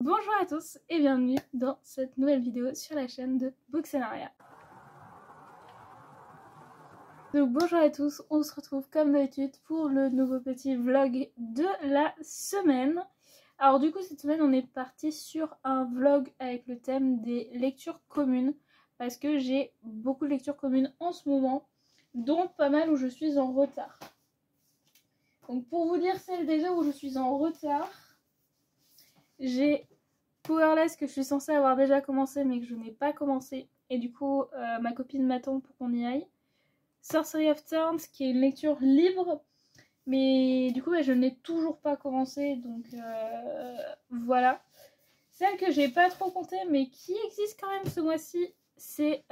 Bonjour à tous et bienvenue dans cette nouvelle vidéo sur la chaîne de Bookscenaria. Donc bonjour à tous, on se retrouve comme d'habitude pour le nouveau petit vlog de la semaine. Alors du coup cette semaine on est parti sur un vlog avec le thème des lectures communes parce que j'ai beaucoup de lectures communes en ce moment, dont pas mal où je suis en retard. Donc pour vous dire celle déjà où je suis en retard, j'ai Powerless que je suis censée avoir déjà commencé mais que je n'ai pas commencé et du coup ma copine m'attend pour qu'on y aille. Sorcery of Turns qui est une lecture libre mais du coup je n'ai toujours pas commencé donc voilà. Celle que j'ai pas trop comptée mais qui existe quand même ce mois-ci, c'est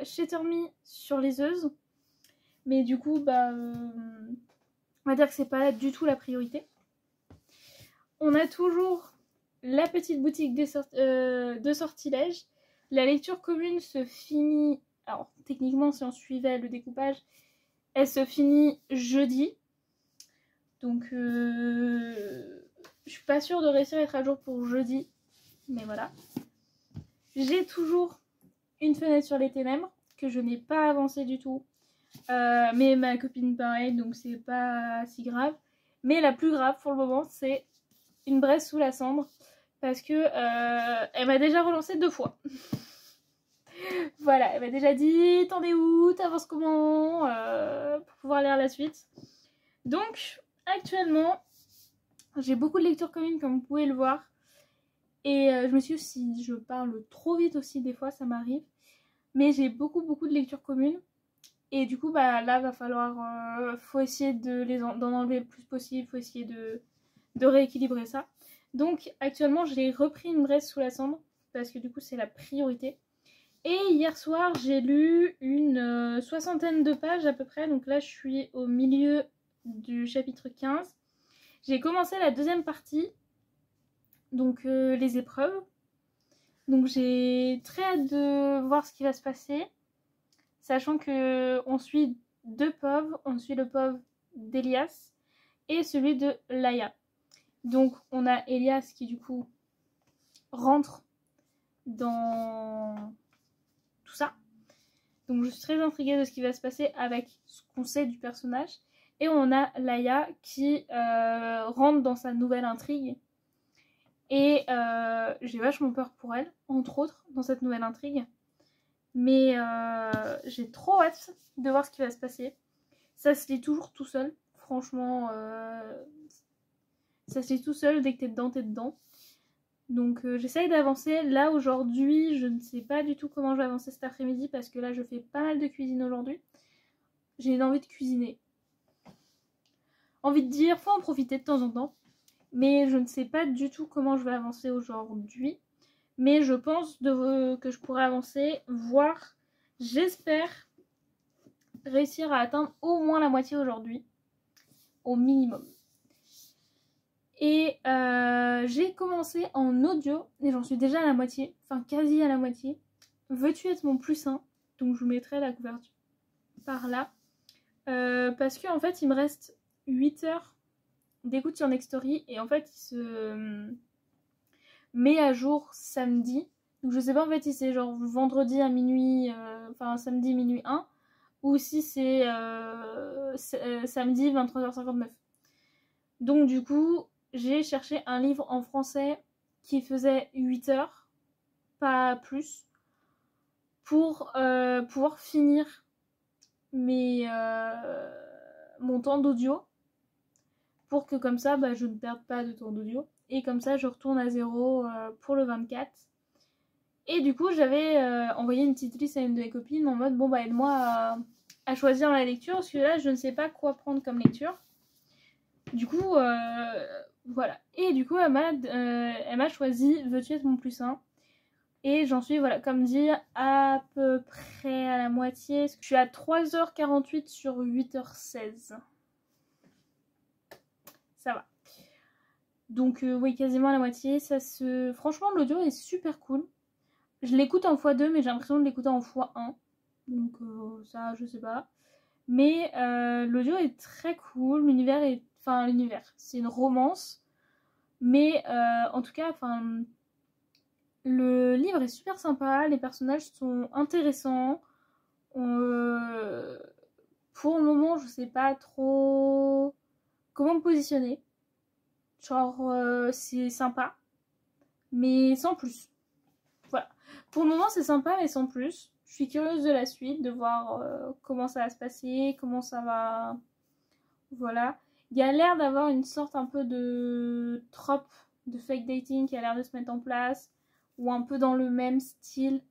Shatter Me sur liseuse, mais du coup on va dire que c'est pas du tout la priorité. On a toujours la petite boutique de sortilèges. La lecture commune se finit, alors techniquement si on suivait le découpage, elle se finit jeudi. Donc je suis pas sûre de réussir à être à jour pour jeudi, mais voilà. J'ai toujours une fenêtre sur les ténèbres que je n'ai pas avancé du tout. Mais ma copine pareil, donc c'est pas si grave. Mais la plus grave pour le moment, c'est Une braise sous la cendre. Parce que elle m'a déjà relancé 2 fois. Voilà, elle m'a déjà dit t'en es où, t'avances comment, pour pouvoir lire la suite. Donc actuellement j'ai beaucoup de lectures communes comme vous pouvez le voir. Et je me suis dit si je parle trop vite aussi des fois ça m'arrive. Mais j'ai beaucoup de lectures communes. Et du coup là va falloir faut essayer d'en enlever le plus possible, faut essayer de rééquilibrer ça. Donc actuellement j'ai repris Une braise sous la cendre parce que du coup c'est la priorité. Et hier soir j'ai lu une soixantaine de pages à peu près, donc là je suis au milieu du chapitre 15. J'ai commencé la deuxième partie, donc les épreuves. Donc j'ai très hâte de voir ce qui va se passer, sachant que on suit 2 pauvres, on suit le pauvre d'Elias et celui de Laïa. Donc on a Elias qui du coup rentre dans tout ça. Donc je suis très intriguée de ce qui va se passer avec ce qu'on sait du personnage. Et on a Laïa qui rentre dans sa nouvelle intrigue. Et j'ai vachement peur pour elle, entre autres, dans cette nouvelle intrigue. Mais j'ai trop hâte de voir ce qui va se passer. Ça se lit toujours tout seul. Franchement, ça se lit tout seul. Dès que t'es dedans, t'es dedans. Donc j'essaye d'avancer. Là aujourd'hui je ne sais pas du tout comment je vais avancer cet après-midi parce que là je fais pas mal de cuisine aujourd'hui. J'ai une envie de cuisiner. Envie de dire, faut en profiter de temps en temps. Mais je ne sais pas du tout comment je vais avancer aujourd'hui. Mais je pense que je pourrais avancer, voire j'espère réussir à atteindre au moins la moitié aujourd'hui. Au minimum. Et j'ai commencé en audio et j'en suis déjà à la moitié, enfin quasi à la moitié. Veux-tu être mon plus un? Donc je vous mettrai la couverture par là. Parce que en fait il me reste 8 heures d'écoute sur Nextory et en fait il se met à jour samedi. Donc je sais pas en fait si c'est genre vendredi à minuit, enfin samedi minuit 1 ou si c'est samedi 23h59. Donc du coup j'ai cherché un livre en français qui faisait 8 heures, pas plus, pour pouvoir finir mon temps d'audio, pour que comme ça je ne perde pas de temps d'audio, et comme ça je retourne à 0 pour le 24. Et du coup j'avais envoyé une petite liste à une de mes copines en mode bon aide-moi à choisir la lecture, parce que là je ne sais pas quoi prendre comme lecture. Du coup voilà, et du coup elle m'a choisi Veux-tu être mon plus un. Et j'en suis, voilà, comme dit, à peu près à la moitié. Je suis à 3h48 sur 8h16. Ça va. Donc oui, quasiment à la moitié. Franchement, l'audio est super cool. Je l'écoute en x2, mais j'ai l'impression de l'écouter en x1. Donc ça, je sais pas. Mais l'audio est très cool. L'univers, c'est une romance. Mais en tout cas, Le livre est super sympa, les personnages sont intéressants. Pour le moment, je sais pas trop comment me positionner. Genre, c'est sympa, mais sans plus. Voilà. Pour le moment, c'est sympa, mais sans plus. Je suis curieuse de la suite, de voir comment ça va se passer, comment ça va... Voilà. Il y a l'air d'avoir une sorte un peu de trope de fake dating qui a l'air de se mettre en place, ou un peu dans le même style.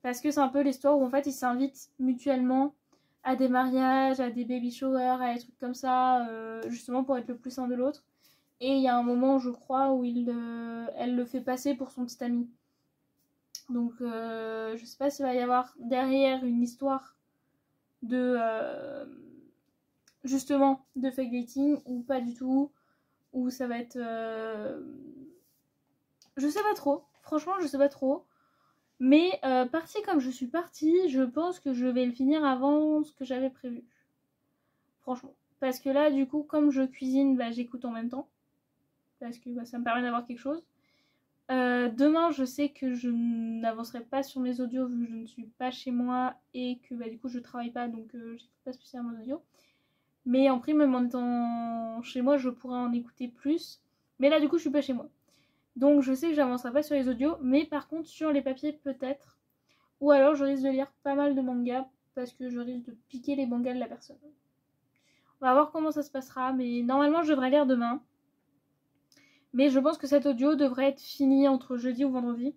Parce que c'est un peu l'histoire où en fait ils s'invitent mutuellement à des mariages, à des baby showers, à des trucs comme ça, justement pour être le plus un de l'autre. Et il y a un moment, je crois, où elle le fait passer pour son petit ami. Donc je sais pas s'il va y avoir derrière une histoire de justement de fake dating ou pas du tout, ou ça va être je sais pas trop, franchement je sais pas trop. Mais partie comme je suis partie, je pense que je vais le finir avant ce que j'avais prévu. Franchement. Parce que là, du coup, comme je cuisine, bah, j'écoute en même temps. Parce que bah, ça me permet d'avoir quelque chose. Demain, je sais que je n'avancerai pas sur mes audios vu que je ne suis pas chez moi et que bah, du coup, je travaille pas, donc j'écoute pas spécialement mes audios. Mais en prime, même en étant chez moi, je pourrais en écouter plus. Mais là, du coup, je suis pas chez moi. Donc, je sais que j'avancerai pas sur les audios, mais par contre, sur les papiers, peut-être. Ou alors je risque de lire pas mal de mangas parce que je risque de piquer les mangas de la personne. On va voir comment ça se passera, mais normalement je devrais lire demain. Mais je pense que cet audio devrait être fini entre jeudi ou vendredi.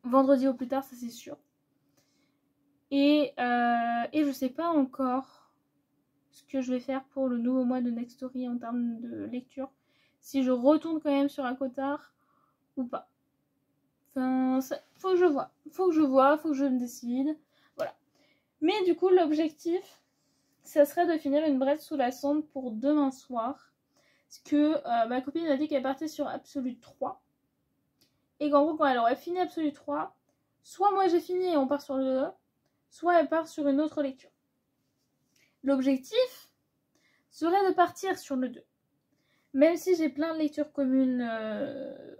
Vendredi au plus tard, ça c'est sûr. Et je sais pas encore ce que je vais faire pour le nouveau mois de Next Story en termes de lecture. Si je retourne quand même sur ACOTAR ou pas. Enfin, faut que je vois. Faut que je me décide. Voilà. Mais du coup, l'objectif, ça serait de finir une brette sous la sonde pour demain soir. Parce que ma copine a dit qu'elle partait sur Absolute 3. Et qu'en gros, quand elle aurait fini Absolute 3, soit moi j'ai fini et on part sur le 2, soit elle part sur une autre lecture. L'objectif serait de partir sur le 2. Même si j'ai plein de lectures communes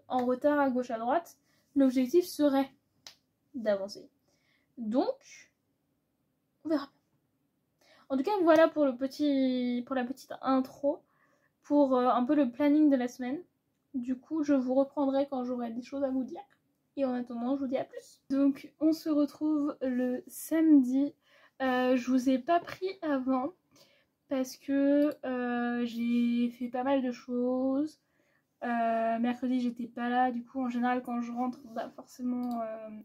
en retard à gauche à droite, l'objectif serait d'avancer. Donc, on verra. En tout cas, voilà pour la petite intro, pour un peu le planning de la semaine. Du coup, je vous reprendrai quand j'aurai des choses à vous dire. Et en attendant, je vous dis à plus. Donc, on se retrouve le samedi. Je vous ai pas pris avant parce que j'ai fait pas mal de choses. Mercredi, j'étais pas là. Du coup, en général, quand je rentre, bah, forcément,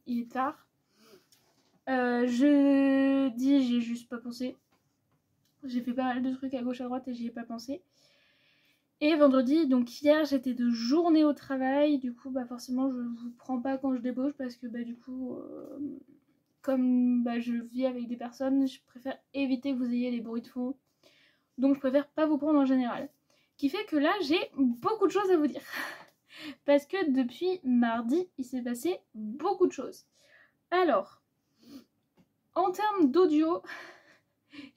il est tard. Jeudi, j'ai juste pas pensé. J'ai fait pas mal de trucs à gauche à droite et j'y ai pas pensé. Et vendredi, donc hier, j'étais de journée au travail. Du coup, bah forcément, je vous prends pas quand je débauche parce que bah du coup, comme bah, je vis avec des personnes, je préfère éviter que vous ayez les bruits de fond. Donc, je préfère pas vous prendre en général. Qui fait que là, j'ai beaucoup de choses à vous dire. Parce que depuis mardi, il s'est passé beaucoup de choses. Alors, en termes d'audio,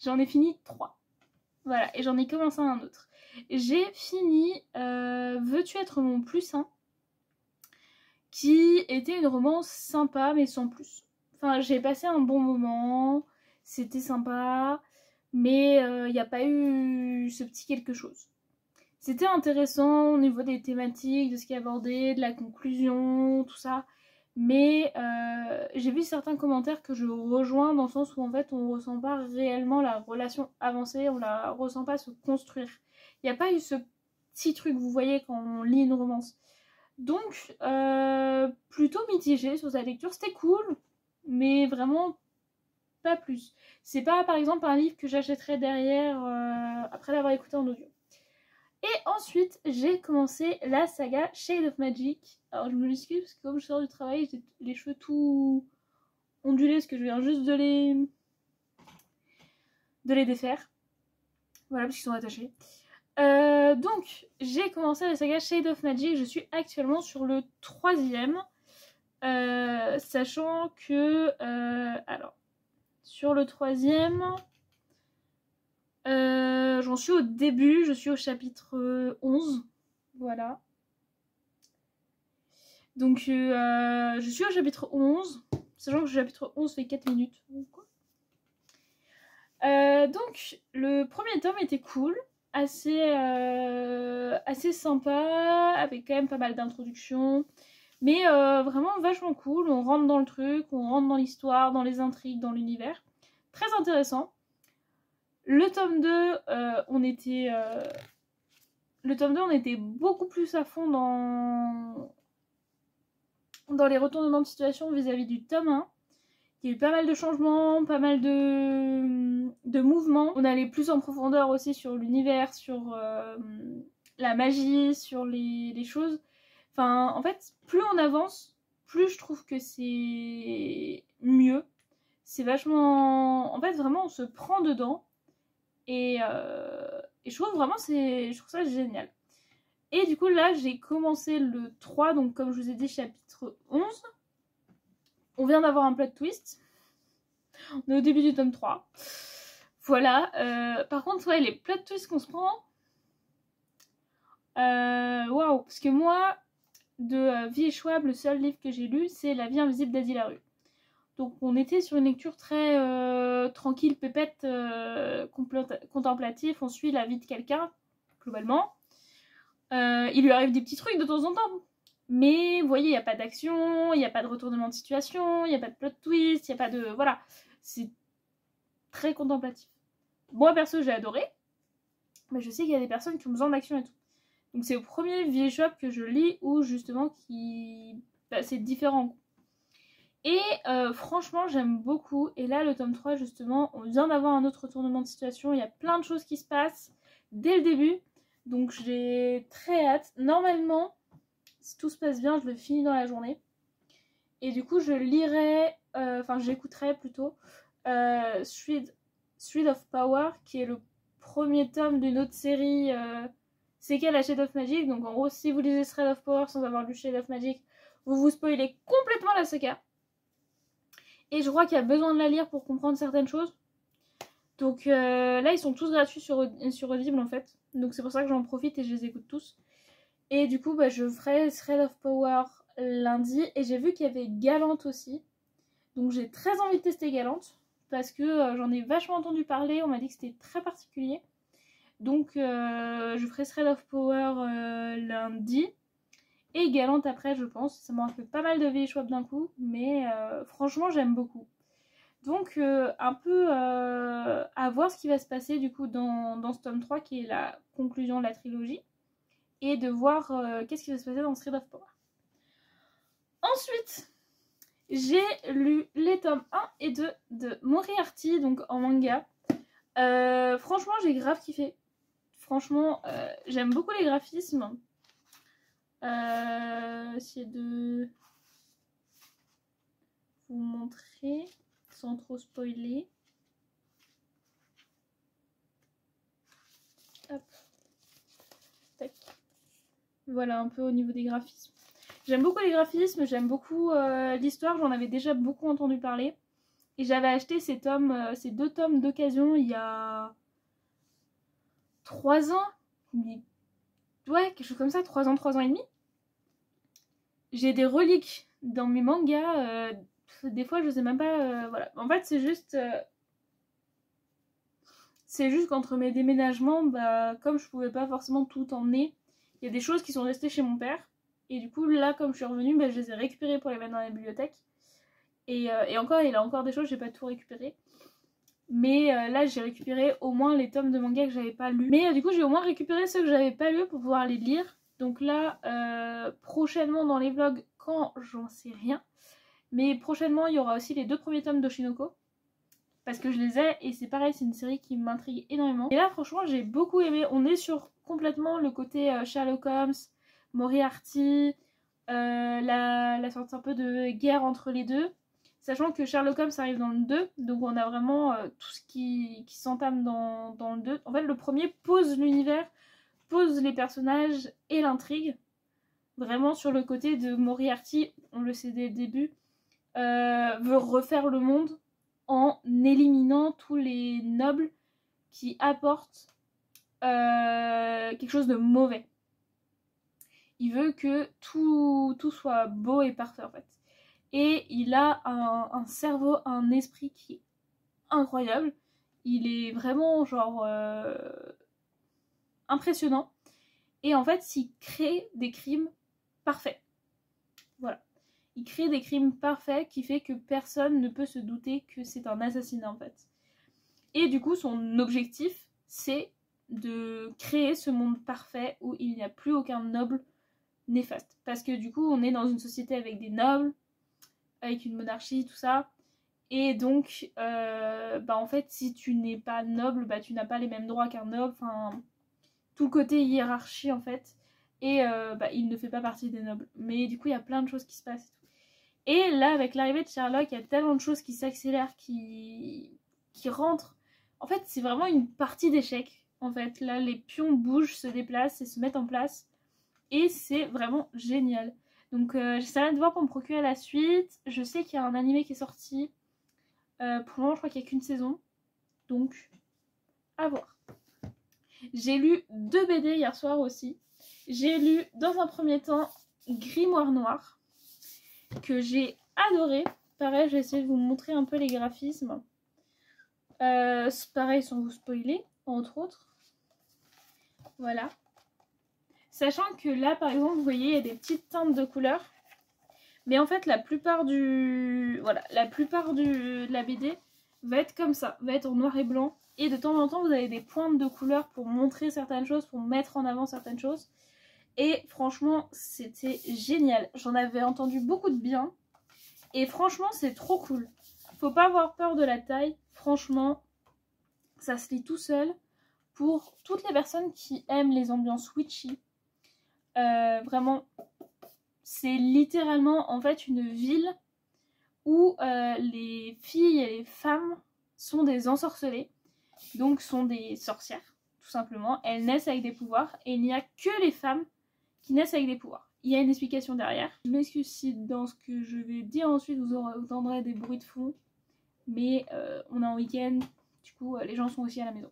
j'en ai fini 3. Voilà, et j'en ai commencé un autre. J'ai fini Veux-tu être mon plus un, qui était une romance sympa mais sans plus. Enfin, j'ai passé un bon moment, c'était sympa, mais il n'y a pas eu ce petit quelque chose. C'était intéressant au niveau des thématiques, de ce qui est abordé, de la conclusion, tout ça. Mais j'ai vu certains commentaires que je rejoins dans le sens où en fait on ressent pas réellement la relation avancée, on la ressent pas se construire. Il n'y a pas eu ce petit truc, vous voyez, quand on lit une romance. Donc plutôt mitigé sur sa lecture, c'était cool, mais vraiment pas plus. C'est pas par exemple un livre que j'achèterais derrière après l'avoir écouté en audio. Et ensuite, j'ai commencé la saga Shade of Magic. Alors, je me l'excuse parce que comme je sors du travail, j'ai les cheveux tout ondulés parce que je viens juste de les défaire. Voilà, parce qu'ils sont attachés. Donc, j'ai commencé la saga Shade of Magic. Je suis actuellement sur le 3e. Sachant que... alors, sur le 3e... j'en suis au début, je suis au chapitre 11. Voilà. Donc je suis au chapitre 11, sachant que le chapitre 11 fait 4 minutes. Donc le premier tome était cool, assez sympa, avec quand même pas mal d'introductions. Mais vraiment vachement cool, on rentre dans le truc, on rentre dans l'histoire, dans les intrigues, dans l'univers. Très intéressant. Le tome 2, on était beaucoup plus à fond dans les retournements de situation vis-à-vis du tome 1. Il y a eu pas mal de changements, pas mal de mouvements. On allait plus en profondeur aussi sur l'univers, sur la magie, sur les choses. Enfin, en fait, plus on avance, plus je trouve que c'est mieux. C'est vachement... En fait, vraiment, on se prend dedans. Et je trouve vraiment, je trouve ça génial. Et du coup, là, j'ai commencé le 3, donc comme je vous ai dit, chapitre 11. On vient d'avoir un plot twist. On est au début du tome 3. Voilà. Par contre, ouais, les plot twists qu'on se prend... Waouh. Parce que moi, de Vie et Schwab, le seul livre que j'ai lu, c'est La vie invisible d'Adi Larue. Donc on était sur une lecture très tranquille, pépette, contemplatif. On suit la vie de quelqu'un, globalement. Il lui arrive des petits trucs de temps en temps. Mais vous voyez, il n'y a pas d'action, il n'y a pas de retournement de situation, il n'y a pas de plot twist, il n'y a pas de... Voilà. C'est très contemplatif. Moi, perso, j'ai adoré. Mais je sais qu'il y a des personnes qui ont besoin d'action et tout. Donc c'est le premier vieil shop que je lis où justement c'est différent. Et franchement j'aime beaucoup. Et là le tome 3 justement, on vient d'avoir un autre retournement de situation. Il y a plein de choses qui se passent dès le début. Donc j'ai très hâte. Normalement, si tout se passe bien, je le finis dans la journée. Et du coup je lirai, j'écouterai plutôt Street of Power, qui est le premier tome d'une autre série... c'est qu'elle la Shade of Magic. Donc en gros, si vous lisez Street of Power sans avoir lu Shade of Magic, vous vous spoilez complètement la saga. Et je crois qu'il y a besoin de la lire pour comprendre certaines choses. Donc là, ils sont tous gratuits sur Audible en fait. Donc c'est pour ça que j'en profite et je les écoute tous. Et du coup, je ferai Thread of Power lundi. Et j'ai vu qu'il y avait Galante aussi. Donc j'ai très envie de tester Galante. Parce que j'en ai vachement entendu parler. On m'a dit que c'était très particulier. Donc je ferai Thread of Power lundi. Et Galante après, je pense. Ça m'aura fait pas mal de VH d'un coup. Mais franchement, j'aime beaucoup. Donc un peu à voir ce qui va se passer du coup dans ce tome 3 qui est la conclusion de la trilogie. Et de voir qu'est-ce qui va se passer dans Thread of Power. Ensuite, j'ai lu les tomes 1 et 2 de Moriarty, donc en manga. Franchement, j'ai grave kiffé. Franchement, j'aime beaucoup les graphismes. Essayer de vous montrer sans trop spoiler. Hop. Tac. Voilà un peu au niveau des graphismes. J'aime beaucoup les graphismes, j'aime beaucoup l'histoire, j'en avais déjà beaucoup entendu parler. Et j'avais acheté ces deux tomes d'occasion il y a 3 ans. Ouais, quelque chose comme ça, 3 ans et demi. J'ai des reliques dans mes mangas. Des fois, je sais même pas... voilà. En fait, c'est juste qu'entre mes déménagements, comme je pouvais pas forcément tout emmener, il y a des choses qui sont restées chez mon père. Et du coup, là, comme je suis revenue, je les ai récupérées pour les mettre dans la bibliothèque. Et encore, il y a encore des choses, j'ai pas tout récupéré. Mais là, j'ai récupéré au moins les tomes de manga que j'avais pas lus. Mais du coup, j'ai au moins récupéré ceux que j'avais pas lus pour pouvoir les lire. Donc là, prochainement dans les vlogs, quand j'en sais rien. Mais prochainement, il y aura aussi les 2 premiers tomes d'Oshinoko. Parce que je les ai et c'est pareil, c'est une série qui m'intrigue énormément. Et là, franchement, j'ai beaucoup aimé. On est sur complètement le côté Sherlock Holmes, Moriarty, la sorte un peu de guerre entre les deux. Sachant que Sherlock Holmes arrive dans le 2, donc on a vraiment tout ce qui s'entame dans le 2. En fait, le premier pose l'univers, pose les personnages et l'intrigue. Vraiment sur le côté de Moriarty, on le sait dès le début, veut refaire le monde en éliminant tous les nobles qui apportent quelque chose de mauvais. il veut que tout soit beau et parfait en fait. Et il a un cerveau, un esprit qui est incroyable. Il est vraiment genre impressionnant. Et en fait, il crée des crimes parfaits. Voilà. Il crée des crimes parfaits qui fait que personne ne peut se douter que c'est un assassinat en fait. Et du coup, son objectif, c'est de créer ce monde parfait où il n'y a plus aucun noble néfaste. Parce que du coup, on est dans une société avec des nobles, avec une monarchie, tout ça. Et donc, en fait, si tu n'es pas noble, tu n'as pas les mêmes droits qu'un noble. Enfin, tout le côté hiérarchie, en fait. Et il ne fait pas partie des nobles. Mais du coup, il y a plein de choses qui se passent. Et là, avec l'arrivée de Sherlock, il y a tellement de choses qui s'accélèrent, qui rentrent. En fait, c'est vraiment une partie d'échecs. En fait, là, les pions bougent, se déplacent et se mettent en place. Et c'est vraiment génial. Donc, j'essaierai de voir pour me procurer la suite. Je sais qu'il y a un animé qui est sorti. Pour le moment, je crois qu'il n'y a qu'une saison. Donc, à voir. J'ai lu 2 BD hier soir aussi. J'ai lu, dans un premier temps, Grimoire Noir, que j'ai adoré. Pareil, je vais essayer de vous montrer un peu les graphismes. Pareil, sans vous spoiler, entre autres. Voilà. Sachant que là, par exemple, vous voyez, il y a des petites teintes de couleurs. Mais en fait, la plupart de la BD va être comme ça, va être en noir et blanc. Et de temps en temps, vous avez des pointes de couleurs pour montrer certaines choses, pour mettre en avant certaines choses. Et franchement, c'était génial. J'en avais entendu beaucoup de bien. Et franchement, c'est trop cool. Faut pas avoir peur de la taille. Franchement, ça se lit tout seul. Pour toutes les personnes qui aiment les ambiances witchy, vraiment, c'est littéralement en fait une ville où les filles et les femmes sont des ensorcelées, donc sont des sorcières, tout simplement. Elles naissent avec des pouvoirs et il n'y a que les femmes qui naissent avec des pouvoirs. Il y a une explication derrière. Je m'excuse si dans ce que je vais dire ensuite vous entendrez des bruits de fond, mais on est en week-end, du coup les gens sont aussi à la maison.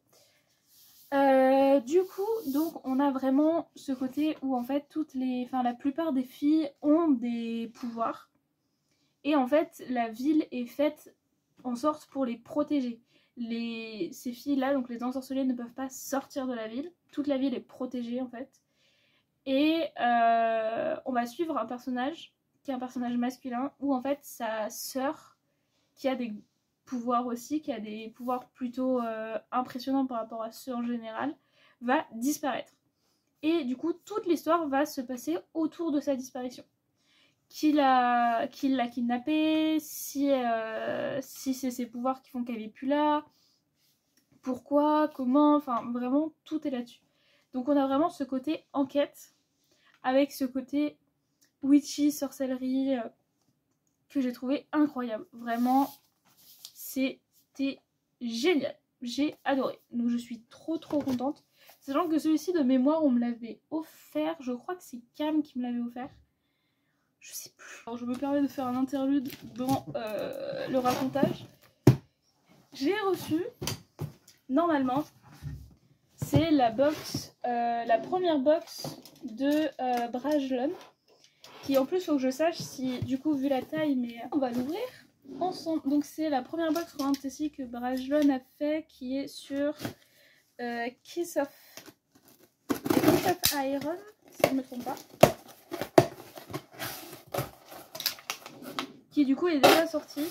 Du coup, donc on a vraiment ce côté où en fait la plupart des filles ont des pouvoirs. Et en fait, la ville est faite en sorte pour les protéger. Ces filles-là, donc les ensorcelées, ne peuvent pas sortir de la ville. Toute la ville est protégée en fait. Et on va suivre un personnage qui est un personnage masculin où en fait sa sœur, qui a des pouvoirs aussi, qui a des pouvoirs plutôt impressionnants par rapport à ceux en général, va disparaître. Et du coup, toute l'histoire va se passer autour de sa disparition. Qui l'a kidnappée, si c'est ses pouvoirs qui font qu'elle est plus là, pourquoi, comment, enfin vraiment tout est là-dessus. Donc on a vraiment ce côté enquête, avec ce côté witchy, sorcellerie, que j'ai trouvé incroyable. Vraiment, c'était génial. J'ai adoré. Donc je suis trop contente. Sachant que celui-ci de mémoire, on me l'avait offert. Je crois que c'est Cam qui me l'avait offert. Je sais plus. Alors je me permets de faire un interlude dans le racontage. J'ai reçu, normalement, c'est la première box de Brajlon. Qui en plus, faut que je sache si, du coup, vu la taille, mais on va l'ouvrir ensemble. Donc c'est la première box fantasy que Brajlon a fait, qui est sur Kiss of Iron, si je ne me trompe pas. Qui du coup est déjà sorti.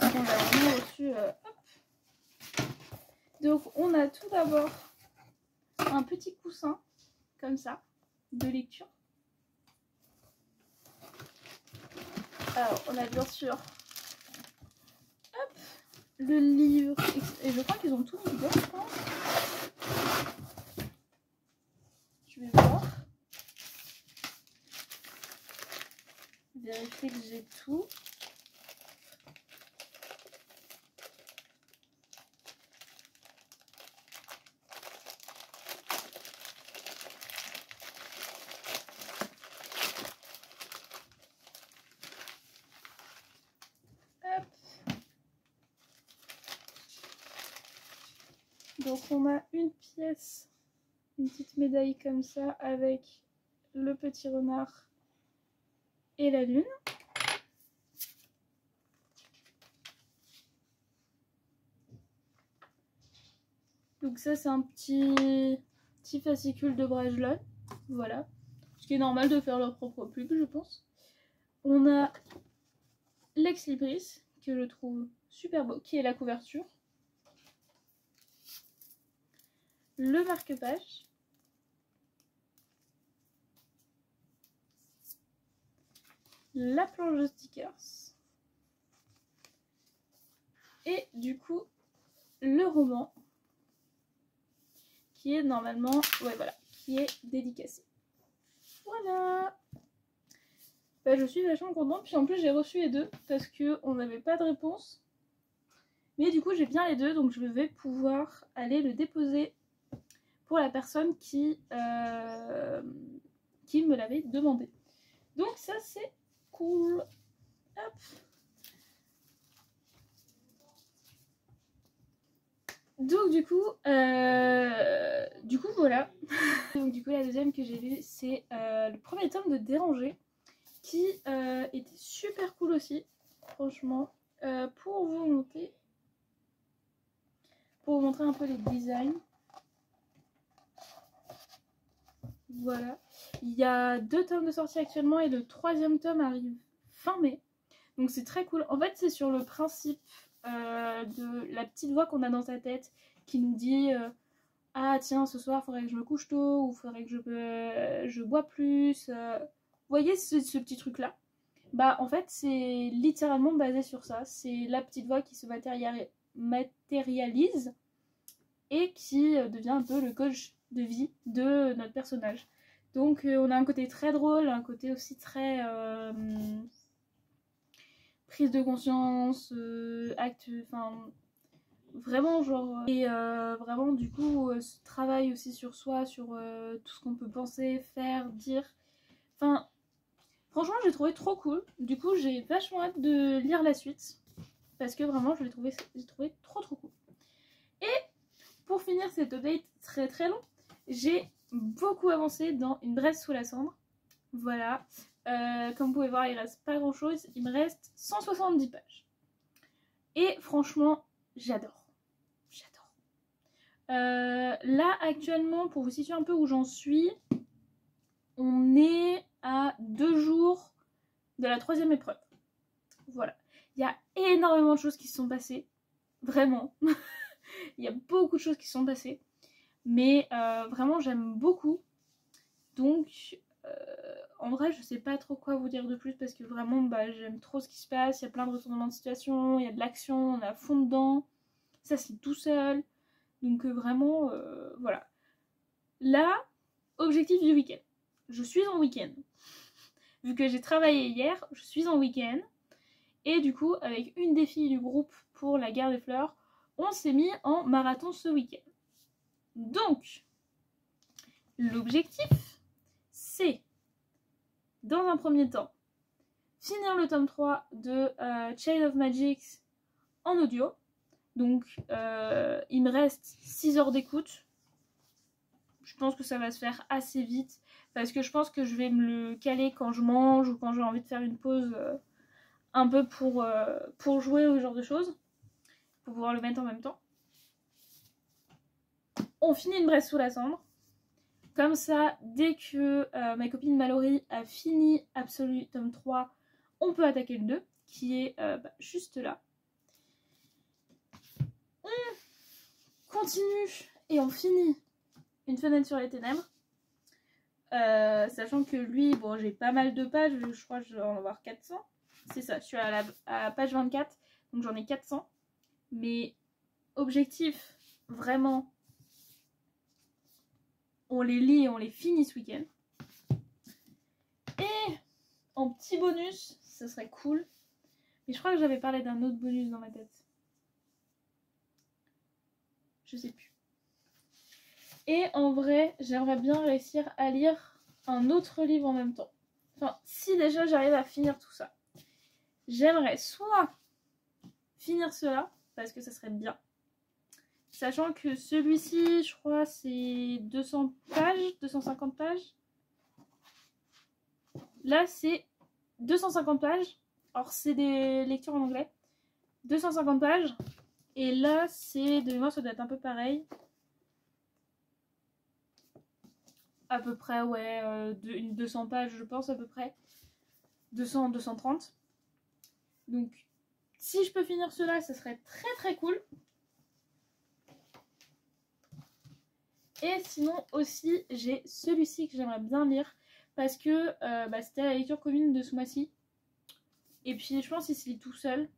On l'a vraiment reçu. Hop. Donc on a tout d'abord un petit coussin, comme ça, de lecture. Alors on a bien sûr le livre, et je crois qu'ils ont tout mis dedans, je pense. Je vais voir. Vérifier que j'ai tout. Hop. Donc on a une pièce, une petite médaille comme ça avec le petit renard et la lune. Donc ça c'est un petit fascicule de Brajlon, voilà. Ce qui est normal de faire leur propre pub, je pense. On a Lex Libris, que je trouve super beau, qui est la couverture. Le marque-page. La planche de stickers. Et du coup, le roman. Qui est normalement, ouais voilà, qui est dédicacé. Voilà. Bah, je suis vachement contente, puis en plus j'ai reçu les deux parce que on n'avait pas de réponse. Mais du coup j'ai bien les deux, donc je vais pouvoir aller le déposer pour la personne qui me l'avait demandé. Donc ça c'est cool. Hop. Donc du coup voilà. Donc du coup la deuxième que j'ai lue c'est le premier tome de Déranger qui était super cool aussi, franchement. Pour vous montrer un peu les designs. Voilà. Il y a 2 tomes de sortie actuellement et le 3e tome arrive fin mai. Donc c'est très cool. En fait c'est sur le principe de la petite voix qu'on a dans sa tête qui nous dit ah tiens ce soir faudrait que je me couche tôt ou faudrait que je bois plus. Vous voyez ce petit truc là? Bah en fait c'est littéralement basé sur ça. C'est la petite voix qui se matérialise et qui devient un peu le coach de vie de notre personnage. Donc on a un côté très drôle, un côté aussi très prise de conscience, acte, enfin vraiment genre... Et vraiment du coup ce travail aussi sur soi, sur tout ce qu'on peut penser, faire, dire. Enfin franchement j'ai trouvé trop cool. Du coup j'ai vachement hâte de lire la suite. Parce que vraiment j'ai trouvé trop cool. Et pour finir cet update très très long, j'ai beaucoup avancé dans Une braise sous la cendre. Voilà. Comme vous pouvez voir, il reste pas grand chose. Il me reste 170 pages. Et franchement, j'adore. J'adore. Là, actuellement, pour vous situer un peu où j'en suis, on est à 2 jours de la 3e épreuve. Voilà. Il y a énormément de choses qui se sont passées. Vraiment. Il y a beaucoup de choses qui se sont passées. Mais vraiment, j'aime beaucoup. Donc, en vrai, je sais pas trop quoi vous dire de plus parce que vraiment, bah, j'aime trop ce qui se passe. Il y a plein de retournements de situation, il y a de l'action, on est à fond dedans. Ça, c'est tout seul. Donc, vraiment, voilà. Là, objectif du week-end. Je suis en week-end. Vu que j'ai travaillé hier, je suis en week-end. Et du coup, avec une des filles du groupe pour la guerre des fleurs, on s'est mis en marathon ce week-end. Donc, l'objectif, c'est, dans un premier temps, finir le tome 3 de Chain of Magic en audio. Donc, il me reste 6 heures d'écoute. Je pense que ça va se faire assez vite. Parce que je pense que je vais me le caler quand je mange ou quand j'ai envie de faire une pause un peu pour jouer ou ce genre de choses. Pour pouvoir le mettre en même temps. On finit Une braise sous la cendre. Comme ça, dès que ma copine Mallory a fini Absolu tome 3, on peut attaquer le 2, qui est juste là. On continue et on finit Une fenêtre sur les ténèbres. Sachant que lui, bon, j'ai pas mal de pages, je crois que je vais en avoir 400. C'est ça, je suis à la page 24, donc j'en ai 400. Mais objectif, vraiment, on les lit et on les finit ce week-end. Et en petit bonus, ça serait cool. Mais je crois que j'avais parlé d'un autre bonus dans ma tête. Je sais plus. Et en vrai, j'aimerais bien réussir à lire un autre livre en même temps. Enfin, si déjà j'arrive à finir tout ça. J'aimerais soit finir cela, parce que ça serait bien. Sachant que celui-ci, je crois, c'est 200 pages, 250 pages. Là, c'est 250 pages. Alors, c'est des lectures en anglais. 250 pages. Et là, c'est de mémoire, ça doit être un peu pareil. À peu près, ouais, 200 pages, je pense, à peu près. 200, 230. Donc, si je peux finir cela, ça serait très très cool. Et sinon aussi, j'ai celui-ci que j'aimerais bien lire. Parce que c'était la lecture commune de ce mois-ci. Et puis, je pense qu'il se lit tout seul.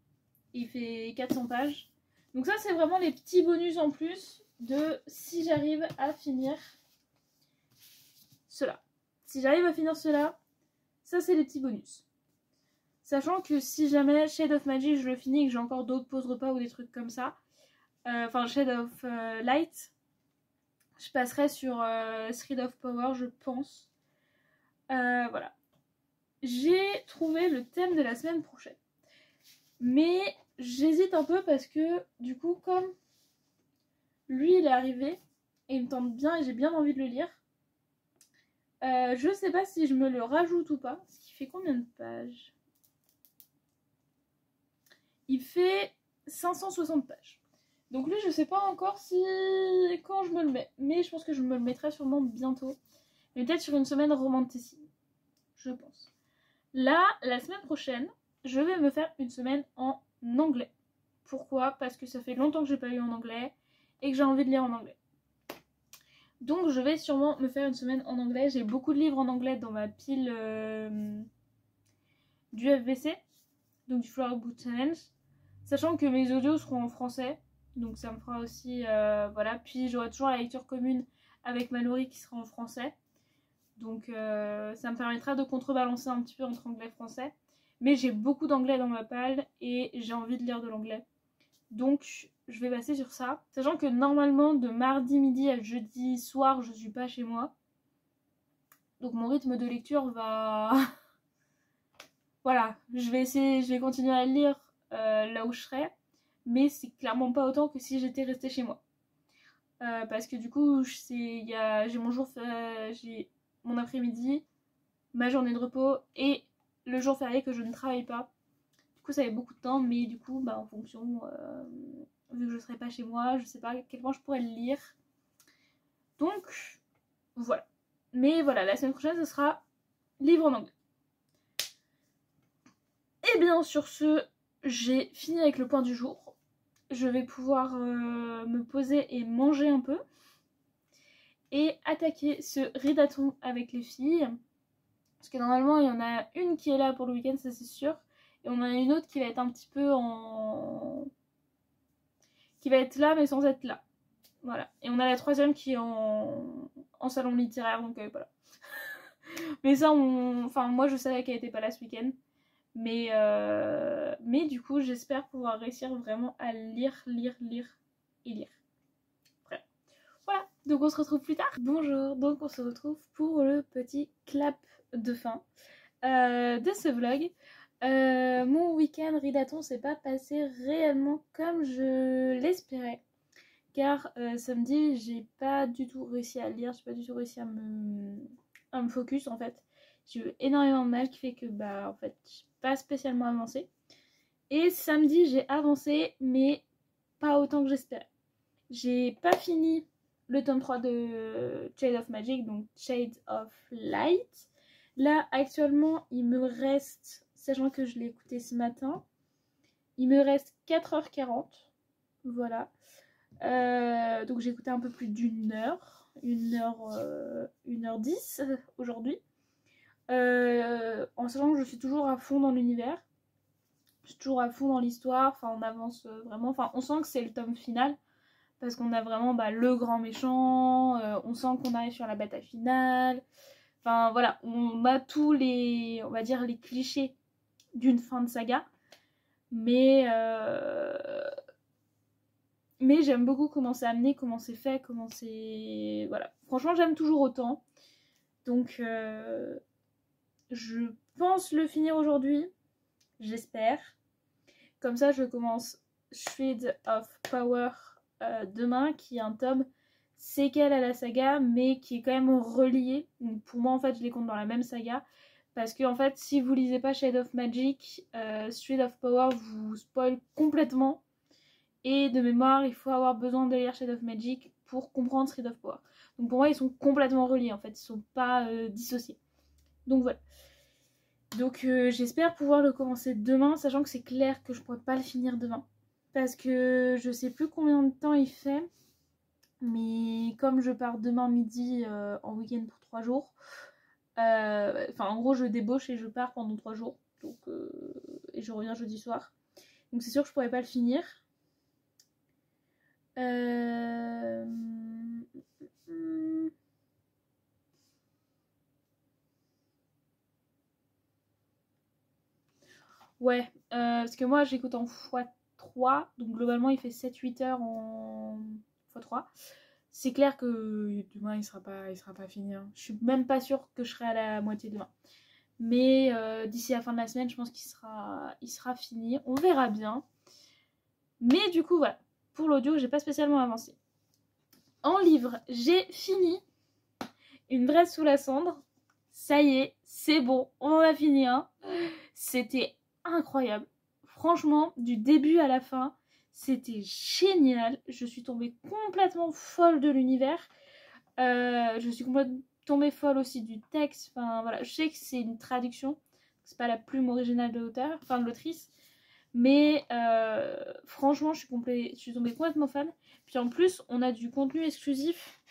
Il fait 400 pages. Donc ça, c'est vraiment les petits bonus en plus de si j'arrive à finir cela. Si j'arrive à finir cela, ça, c'est les petits bonus. Sachant que si jamais Shade of Magic, je le finis et que j'ai encore d'autres pauses repas ou des trucs comme ça, enfin Shade of Light, je passerai sur Thread of Power, je pense. Voilà. J'ai trouvé le thème de la semaine prochaine. Mais j'hésite un peu parce que du coup, comme lui il est arrivé et il me tente bien et j'ai bien envie de le lire, je sais pas si je me le rajoute ou pas. Ce qui fait combien de pages? Il fait 560 pages. Donc lui, je sais pas encore quand je me le mets. Mais je pense que je me le mettrai sûrement bientôt. Mais peut-être sur une semaine romanticide. Je pense. Là, la semaine prochaine, je vais me faire une semaine en anglais. Pourquoi? Parce que ça fait longtemps que j'ai pas lu en anglais et que j'ai envie de lire en anglais. Donc je vais sûrement me faire une semaine en anglais. J'ai beaucoup de livres en anglais dans ma pile du FVC, donc du Flower Book Challenge. Sachant que mes audios seront en français, donc ça me fera aussi, voilà. Puis j'aurai toujours la lecture commune avec Mallory qui sera en français. Donc ça me permettra de contrebalancer un petit peu entre anglais et français. Mais j'ai beaucoup d'anglais dans ma palle et j'ai envie de lire de l'anglais. Donc je vais passer sur ça. Sachant que normalement de mardi midi à jeudi soir je suis pas chez moi. Donc mon rythme de lecture va... Voilà, je vais continuer à lire là où je serai. Mais c'est clairement pas autant que si j'étais restée chez moi. Parce que du coup j'ai mon jour, j'ai mon après-midi, ma journée de repos et le jour férié que je ne travaille pas. Du coup ça fait beaucoup de temps, mais du coup en fonction, vu que je serai pas chez moi, je sais pas à quel point je pourrais le lire. Donc voilà. Mais voilà, la semaine prochaine ce sera livre en anglais. Et bien sur ce, j'ai fini avec le point du jour. Je vais pouvoir me poser et manger un peu. Et attaquer ce ridathon avec les filles. Parce que normalement, il y en a une qui est là pour le week-end, ça c'est sûr. Et on en a une autre qui va être un petit peu en... qui va être là, mais sans être là. Voilà. Et on a la troisième qui est en salon littéraire, donc voilà. Mais ça, enfin, moi je savais qu'elle était pas là ce week-end. Mais du coup, j'espère pouvoir réussir vraiment à lire et lire. Voilà, donc on se retrouve plus tard. Bonjour, donc on se retrouve pour le petit clap de fin de ce vlog. Mon week-end ridathon s'est pas passé réellement comme je l'espérais. Car samedi, j'ai pas du tout réussi à lire, j'ai pas du tout réussi à me focus en fait. J'ai eu énormément de mal qui fait que en fait, j'ai pas spécialement avancé. Et samedi, j'ai avancé, mais pas autant que j'espérais. J'ai pas fini le tome 3 de Shade of Magic, donc Shade of Light. Là, actuellement, il me reste, sachant que je l'ai écouté ce matin, il me reste 4h40. Voilà. Donc j'ai écouté un peu plus d'une heure, 1h10 aujourd'hui. En sachant que je suis toujours à fond dans l'univers. Je suis toujours à fond dans l'histoire. Enfin, on avance vraiment. Enfin, on sent que c'est le tome final. Parce qu'on a vraiment le grand méchant, on sent qu'on arrive sur la bataille finale. Enfin voilà, on a tous les, on va dire, les clichés d'une fin de saga. Mais j'aime beaucoup comment c'est amené, comment c'est fait, comment c'est... Voilà, franchement j'aime toujours autant. Donc je pense le finir aujourd'hui, j'espère. Comme ça je commence Shred of Power demain, qui est un tome séquel à la saga, mais qui est quand même relié. Donc pour moi, en fait, je les compte dans la même saga. Parce que en fait, si vous lisez pas Shade of Magic, Street of Power vous spoil complètement. Et de mémoire, il faut avoir besoin de lire Shade of Magic pour comprendre Street of Power. Donc pour moi, ils sont complètement reliés en fait, ils sont pas dissociés. Donc voilà. Donc j'espère pouvoir le commencer demain, sachant que c'est clair que je pourrais pas le finir demain. Parce que je sais plus combien de temps il fait. Mais comme je pars demain midi en week-end pour 3 jours, enfin en gros je débauche et je pars pendant 3 jours. Donc, et je reviens jeudi soir. Donc c'est sûr que je pourrais pas le finir. Ouais, parce que moi j'écoute en x3, donc globalement il fait 7-8 heures en x3. C'est clair que demain il sera pas fini. Hein. Je suis même pas sûre que je serai à la moitié demain. Mais d'ici la fin de la semaine, je pense qu'il sera fini. On verra bien. Mais du coup, voilà. Pour l'audio, j'ai pas spécialement avancé. En livre, j'ai fini Une braise sous la cendre. Ça y est, c'est bon. On en a fini un. C'était incroyable. Franchement, du début à la fin, c'était génial. Je suis tombée complètement folle de l'univers. Je suis complètement tombée folle aussi du texte. Enfin voilà, je sais que c'est une traduction. C'est pas la plume originale de l'auteur, enfin de l'autrice. Mais franchement, je suis tombée complètement fan. Puis en plus, on a du contenu exclusif.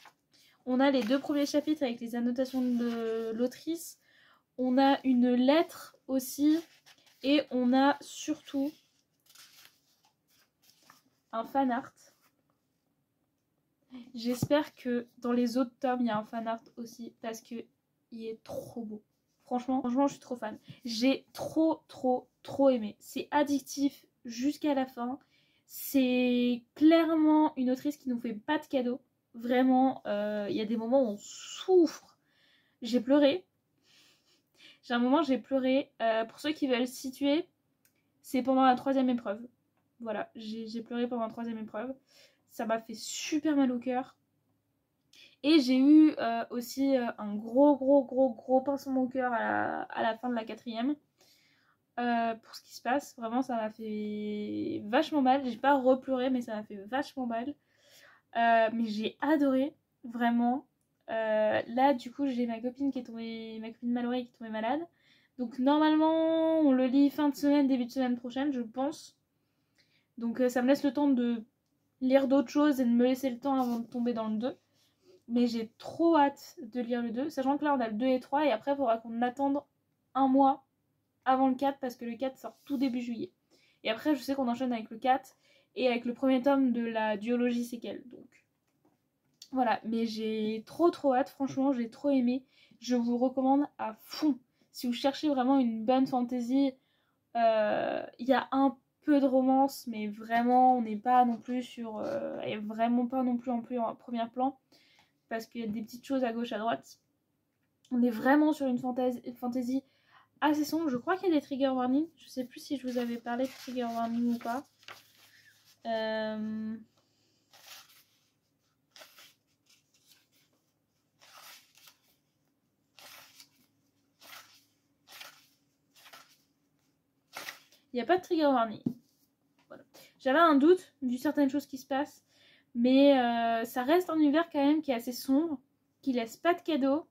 On a les 2 premiers chapitres avec les annotations de l'autrice. On a une lettre aussi. Et on a surtout un fan art. J'espère que dans les autres tomes, il y a un fan art aussi. Parce que il est trop beau. Franchement, je suis trop fan. J'ai trop aimé. C'est addictif jusqu'à la fin. C'est clairement une autrice qui nous fait pas de cadeaux. Vraiment, il y a des moments où on souffre. J'ai pleuré. J'ai un moment, j'ai pleuré. Pour ceux qui veulent se situer, c'est pendant la 3e épreuve. Voilà, j'ai pleuré pendant la 3e épreuve. Ça m'a fait super mal au cœur. Et j'ai eu aussi un gros pincement au cœur à la fin de la 4e. Pour ce qui se passe, vraiment ça m'a fait vachement mal. J'ai pas repleuré, mais ça m'a fait vachement mal. Mais j'ai adoré, vraiment. Là, du coup, j'ai ma copine Mallory qui est tombée malade. Donc normalement, on le lit fin de semaine, début de semaine prochaine, je pense. Donc ça me laisse le temps de lire d'autres choses et de me laisser le temps avant de tomber dans le 2. Mais j'ai trop hâte de lire le 2, sachant que là on a le 2 et 3 et après il faudra qu'on attende un mois avant le 4 parce que le 4 sort tout début juillet. Et après je sais qu'on enchaîne avec le 4 et avec le premier tome de la duologie séquelle. Donc voilà, mais j'ai trop hâte, franchement j'ai trop aimé. Je vous recommande à fond. Si vous cherchez vraiment une bonne fantasy, il y a un peu de romance, mais vraiment on n'est pas non plus sur... et vraiment pas non plus en premier plan. Parce qu'il y a des petites choses à gauche à droite. On est vraiment sur une fantasy assez sombre. Je crois qu'il y a des trigger warnings. Je sais plus si je vous avais parlé de trigger warning ou pas. Il n'y a pas de trigger warning. Voilà. J'avais un doute vu certaines choses qui se passent. Mais ça reste un univers quand même qui est assez sombre. Qui laisse pas de cadeaux.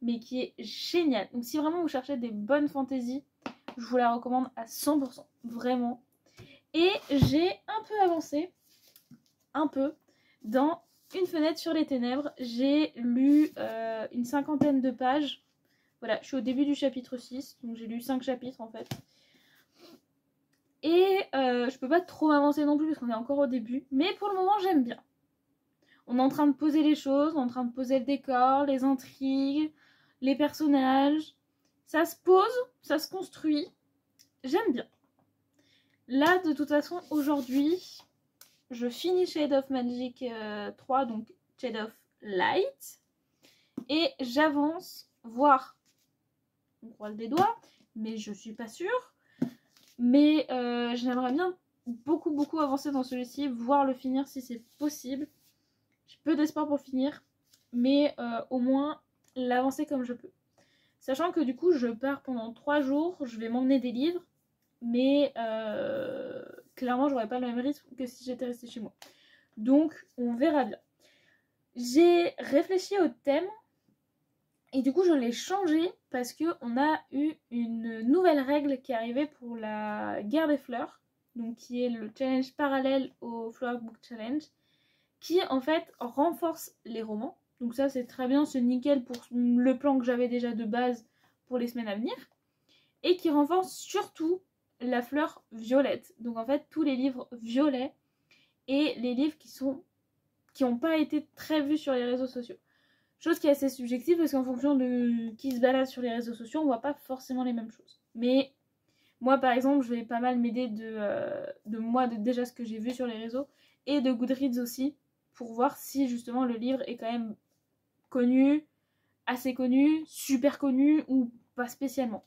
Mais qui est génial. Donc si vraiment vous cherchez des bonnes fantaisies, je vous la recommande à 100%. Vraiment. Et j'ai un peu avancé. Un peu. Dans Une fenêtre sur les ténèbres. J'ai lu une 50aine de pages. Voilà, je suis au début du chapitre 6. Donc j'ai lu 5 chapitres en fait. Et je peux pas trop m'avancer non plus parce qu'on est encore au début. Mais pour le moment, j'aime bien. On est en train de poser les choses, on est en train de poser le décor, les intrigues, les personnages. Ça se pose, ça se construit. J'aime bien. Là, de toute façon, aujourd'hui, je finis Shade of Magic 3, donc Shade of Light. Et j'avance, voire, on croise les doigts, mais je suis pas sûre. Mais j'aimerais bien beaucoup avancer dans celui-ci, voire le finir si c'est possible. J'ai peu d'espoir pour finir, mais au moins l'avancer comme je peux. Sachant que du coup je pars pendant 3 jours, je vais m'emmener des livres, mais clairement j'aurais pas le même rythme que si j'étais restée chez moi. Donc on verra bien. J'ai réfléchi au thème et du coup je l'ai changé parce qu'on a eu une nouvelle règle qui est arrivée pour la guerre des fleurs, donc qui est le challenge parallèle au Flower Book Challenge, qui en fait renforce les romans. Donc ça c'est très bien, c'est nickel pour le plan que j'avais déjà de base pour les semaines à venir. Et qui renforce surtout la fleur violette. Donc en fait tous les livres violets et les livres qui n'ont pas été très vus sur les réseaux sociaux. Chose qui est assez subjective parce qu'en fonction de qui se balade sur les réseaux sociaux, on voit pas forcément les mêmes choses. Mais moi par exemple je vais pas mal m'aider de moi, de déjà ce que j'ai vu sur les réseaux et de Goodreads aussi, pour voir si justement le livre est quand même connu, assez connu, super connu ou pas spécialement.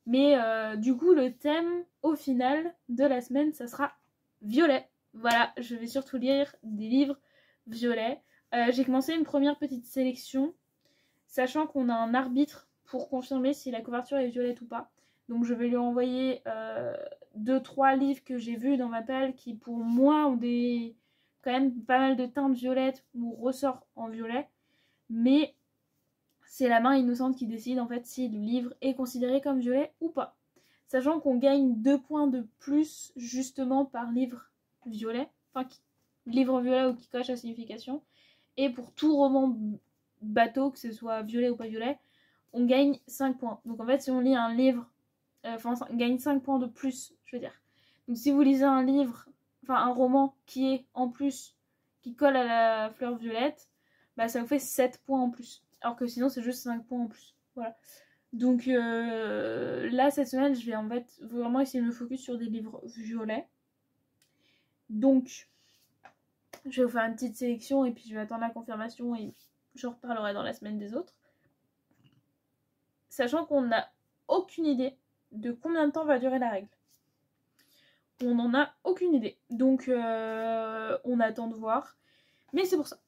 Mais du coup le thème au final de la semaine ça sera violet. Voilà, je vais surtout lire des livres violets. J'ai commencé une première petite sélection, sachant qu'on a un arbitre pour confirmer si la couverture est violette ou pas. Donc je vais lui envoyer 2-3 livres que j'ai vus dans ma palle qui pour moi ont quand même pas mal de teintes violettes ou ressorts en violet. Mais c'est la main innocente qui décide en fait si le livre est considéré comme violet ou pas. Sachant qu'on gagne 2 points de plus justement par livre violet, enfin livre violet ou qui coche la signification. Et pour tout roman bateau, que ce soit violet ou pas violet, on gagne 5 points. Donc en fait si on lit un livre, on gagne 5 points de plus, je veux dire. Donc si vous lisez un livre, enfin un roman qui est en plus, qui colle à la fleur violette, bah ça vous fait 7 points en plus. Alors que sinon c'est juste 5 points en plus. Voilà. Donc là cette semaine je vais en fait vraiment essayer de me focus sur des livres violets. Donc je vais vous faire une petite sélection et puis je vais attendre la confirmation et j'en reparlerai dans la semaine des autres. Sachant qu'on n'a aucune idée de combien de temps va durer la règle. On n'en a aucune idée. Donc on attend de voir. Mais c'est pour ça.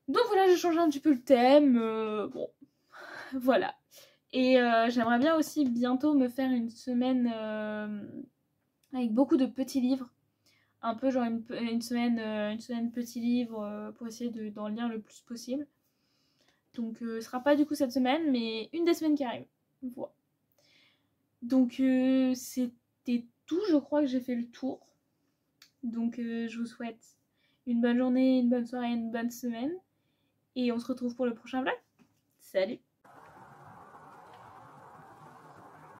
Donc voilà, j'ai changé un petit peu le thème. Bon, voilà. Et j'aimerais bien aussi bientôt me faire une semaine avec beaucoup de petits livres. Un peu genre une semaine petits livres pour essayer d'en lire le plus possible. Donc ce sera pas du coup cette semaine, mais une des semaines qui arrivent. Voilà. Donc c'était tout, je crois que j'ai fait le tour. Donc je vous souhaite une bonne journée, une bonne soirée, une bonne semaine. Et on se retrouve pour le prochain vlog. Salut!